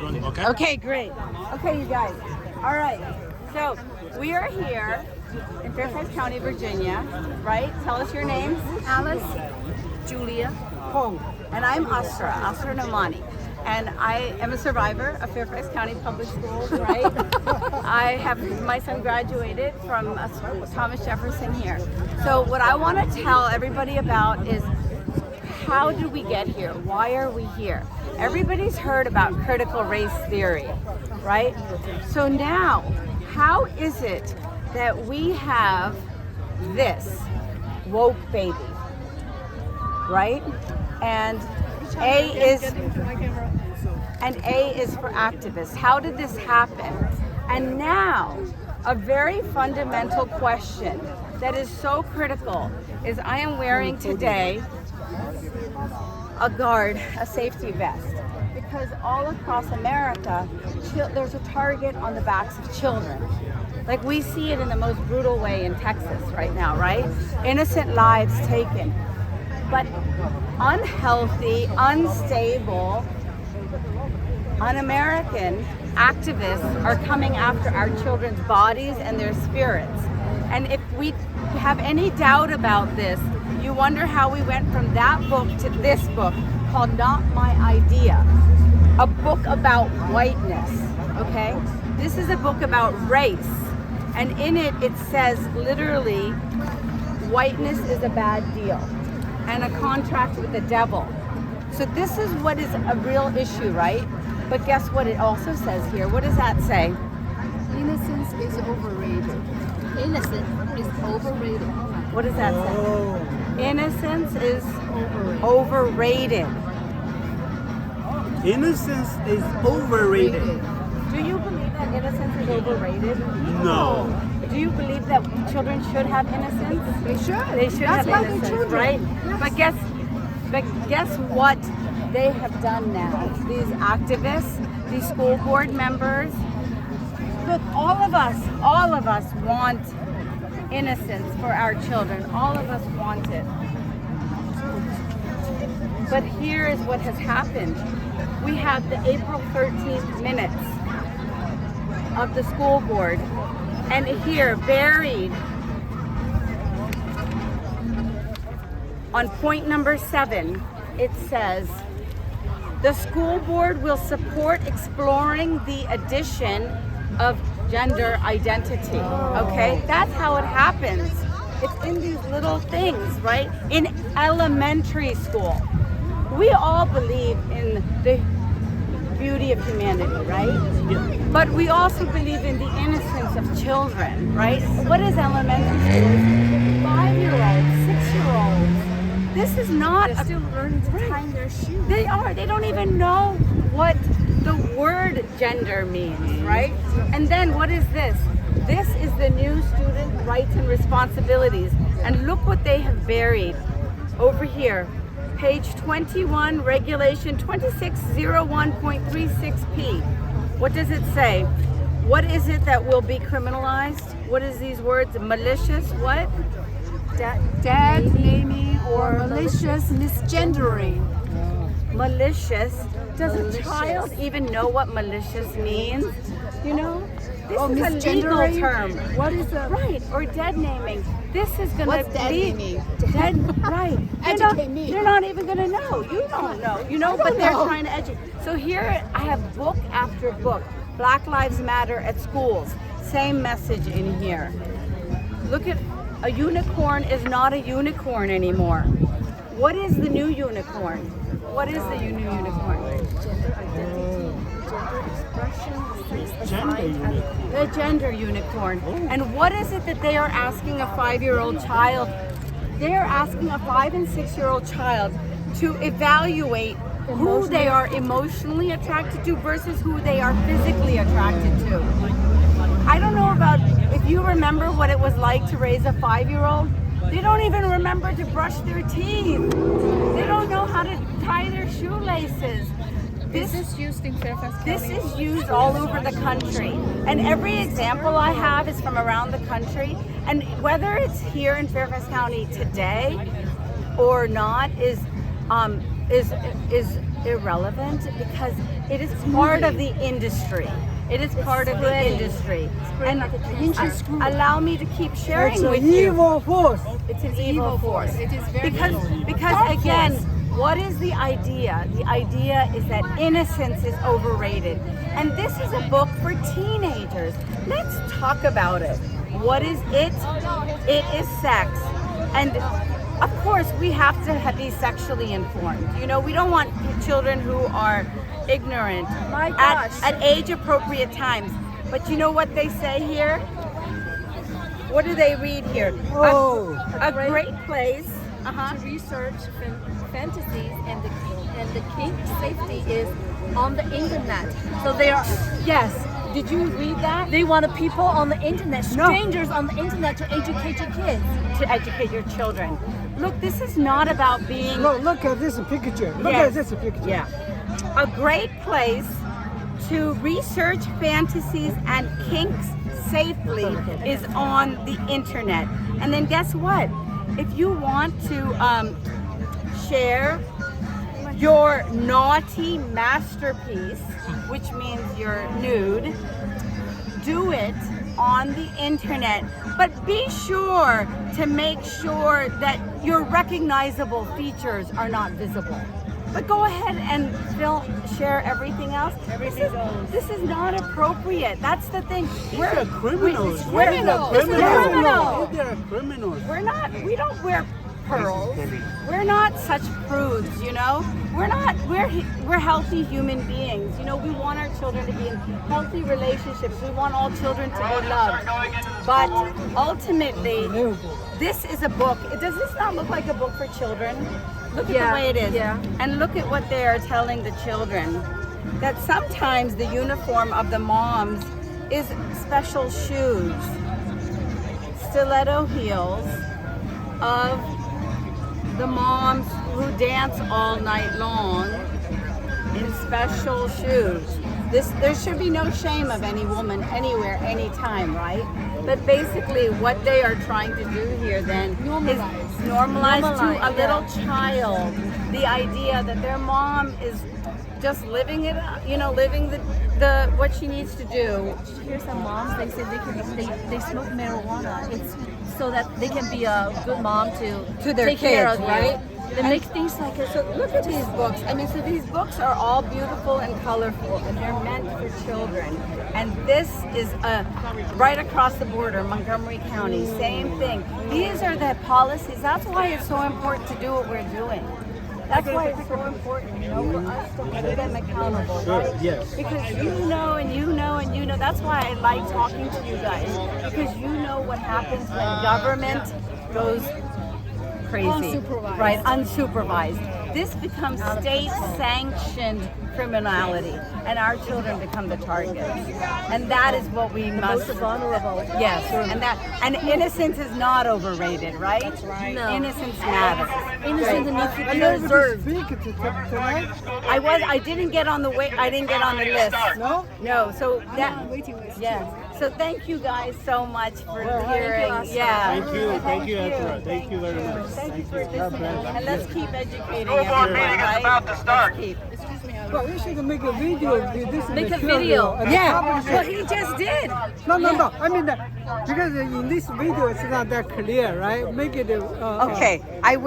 Okay. Okay, great. Okay, you guys. All right. So we are here in Fairfax County, Virginia, right? Tell us your names. Alice, Julia, Hong. And I'm Asra Nomani. And I am a survivor of Fairfax County Public Schools, right? My son graduated from Thomas Jefferson here. So what I want to tell everybody about is how did we get here? Why are we here? Everybody's heard about critical race theory, right? So now, how is it that we have this woke baby, right? And A is for activists. How did this happen? And now, a very fundamental question that is so critical is I am wearing today a safety vest, because all across America, there's a target on the backs of children. Like we see it in the most brutal way in Texas right now, right? Innocent lives taken. But unhealthy, unstable, un-American activists are coming after our children's bodies and their spirits. And if we have any doubt about this, you wonder how we went from that book to this book called Not My Idea, a book about whiteness, okay? This is a book about race, and in it, it says literally, whiteness is a bad deal and a contract with the devil. So this is what is a real issue, right? But guess what it also says here? What does that say? innocence is overrated. Innocence is overrated. What does that say? Innocence is overrated. Innocence is overrated. Do you believe that innocence is overrated? No. Do you believe that children should have innocence? They should. They should That's have why they're innocence, children. right? Yes. But guess what they have done now? These activists, these school board members. Look, all of us want innocence for our children. All of us want it. But here is what has happened. We have the April 13th minutes of the school board, and here, buried on point number 7, it says, the school board will support exploring the addition of gender identity. Okay, that's how it happens. It's in these little things, right? In elementary school. We all believe in the beauty of humanity, right? Yeah. But we also believe in the innocence of children, right? What is elementary school? 5-year-olds, 6-year-olds. This is not They're still learning to tie their shoes. They are. They don't even know what the word gender means, right? And then what is this? This is the new student rights and responsibilities. And look what they have buried over here. Page 21, regulation 2601.36p. What does it say? What is it that will be criminalized? What is these words? Malicious what? Dead naming or malicious misgendering. Malicious. Does a child even know what malicious means? You know? This is a legal misgendering? term. What is a Right, or dead naming. This is gonna What's dead lead naming? Dead, right. Educate me. They're not even gonna know. You don't know. You know, but they're trying to educate. So here I have book after book. Black Lives Matter at schools. Same message in here. Look at a unicorn is not a unicorn anymore. What is the new unicorn? What is the new unicorn? The gender unicorn. And what is it that they are asking a 5-year-old child? They are asking a 5 and 6-year-old child to evaluate who they are emotionally attracted to versus who they are physically attracted to. I don't know about if you remember what it was like to raise a 5-year-old. They don't even remember to brush their teeth. They don't know how to tie their shoelaces. Is this used in Fairfax County? This is used all over the country, and every example I have is from around the country. And whether it's here in Fairfax County today or not is irrelevant, because it is part of the industry. It is part of the industry. And allow me to keep sharing It's an with you. evil force. It's an evil force. It is very Because again, what is the idea? The idea is that innocence is overrated. And this is a book for teenagers. Let's talk about it. What is it? It is sex. And of course, we have to be sexually informed. You know, we don't want children who are ignorant at age-appropriate times. But you know what they say here? What do they read here? Oh. A great place. To research fantasies and the kink safety is on the internet. So they are Did you read that? they want people on the internet, No. strangers on the internet to educate your kids. To educate your children. Look, this is not about being Look at this picture. Look Yes. at this picture. Yeah. A great place to research fantasies and kinks safely is on the internet. And then guess what? If you want to share your naughty masterpiece, which means you're nude, do it on the internet. But be sure to make sure that your recognizable features are not visible. But go ahead and share everything else. This is not appropriate. That's the thing. They're criminals. Criminals. They're This is criminal. They're criminals. We don't wear pearls. We're not such prudes, you know? We're healthy human beings. You know, we want our children to be in healthy relationships. We want all children to be loved. But ultimately, this is a book. Does this not look like a book for children? Look at the way it is. Yeah. And look at what they are telling the children. That sometimes the uniform of the moms is special shoes, stiletto heels of the moms who dance all night long in special shoes. There should be no shame of any woman anywhere, anytime, right? But basically what they are trying to do here then is normalize to a little child the idea that their mom is just living it up, you know, living the what she needs to do. Here's some moms. They said they smoke marijuana. It's so that they can be a good mom to their take care kids, of you. right? They make things like So look at these books. I mean, so these books are all beautiful and colorful, and they're meant for children. And this is right across the border, Montgomery County, same thing. These are the policies. That's why it's so important to do what we're doing. That's why it's so important, you know, for us to hold them accountable, right? Yes. Because you know and you know and you know. That's why I like talking to you guys, because you know what happens when government goes crazy, Unsupervised. right? Unsupervised. This becomes state-sanctioned criminality, and our children become the targets. And that is what we must. most vulnerable. Yes, and innocence is not overrated, right? No. Innocence matters. Innocent needs to Are be you able to observed. speak tonight? I didn't get on the list. No? No, so that waiting list. yes. So thank you guys so much for Well, hearing. Yeah. Thank you, Ezra. Thank you very much. Thank you for listening. bless. And let's keep educating School board everyone, meeting is right? about to start. Let's keep. Well, we should make a video of this Make a material video. and Yeah. publish Well, it. he just did. No. I mean, because in this video it's not that clear, right? Make it. Okay. I